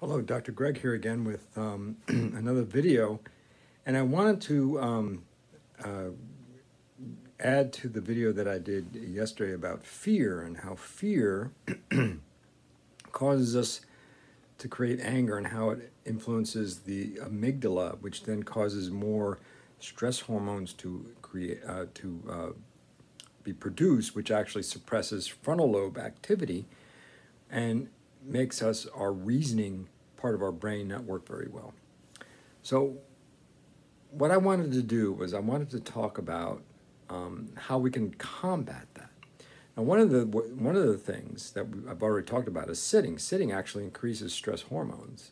Hello, Dr. Greg here again with another video. And I wanted to uh, add to the video that I did yesterday about fear and how fear causes us to create anger and how it influences the amygdala, which then causes more stress hormones to be produced, which actually suppresses frontal lobe activity and makes our reasoning part of our brain not work very well. So what I wanted to do was I wanted to talk about how we can combat that. Now, one of the things that I've already talked about is sitting. Sitting actually increases stress hormones.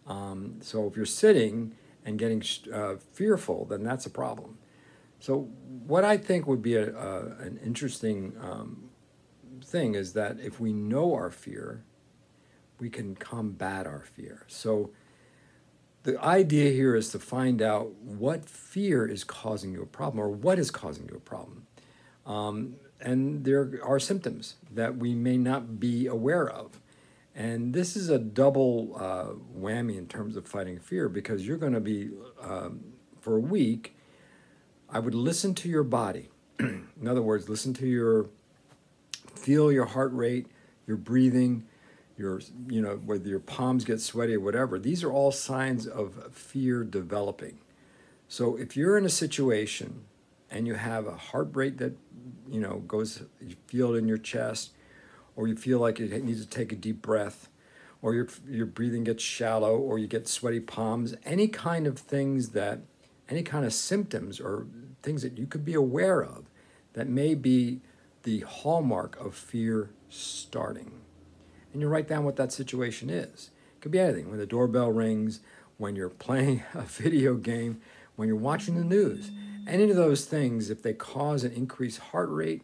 So if you're sitting and getting fearful, then that's a problem. So what I think would be an interesting thing is that if we know our fear, we can combat our fear. So the idea here is to find out what fear is causing you a problem, or what is causing you a problem. And there are symptoms that we may not be aware of. And this is a double whammy in terms of fighting fear, because you're going to be, for a week, I would listen to your body. In other words, feel your heart rate, your breathing, whether your palms get sweaty or whatever. These are all signs of fear developing. So if you're in a situation and you have a heart rate that, goes, you feel it in your chest, or you feel like you need to take a deep breath, or your breathing gets shallow, or you get sweaty palms, any kind of symptoms or things that you could be aware of that may be the hallmark of fear starting. And you write down what that situation is. It could be anything. When the doorbell rings, when you're playing a video game, when you're watching the news. Any of those things, if they cause an increased heart rate,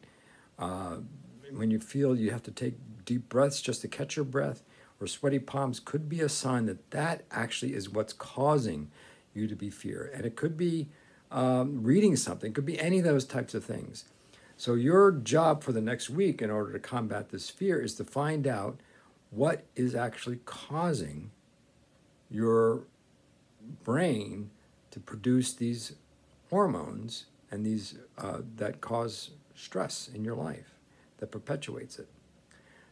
when you feel you have to take deep breaths just to catch your breath, or sweaty palms, could be a sign that actually is what's causing you to be fear. And it could be reading something. It could be any of those types of things. So your job for the next week, in order to combat this fear, is to find out what is actually causing your brain to produce these hormones and these that cause stress in your life, that perpetuates it.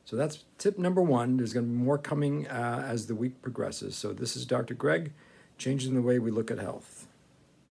So that's tip number one. There's going to be more coming as the week progresses. So this is Dr. Greg, changing the way we look at health.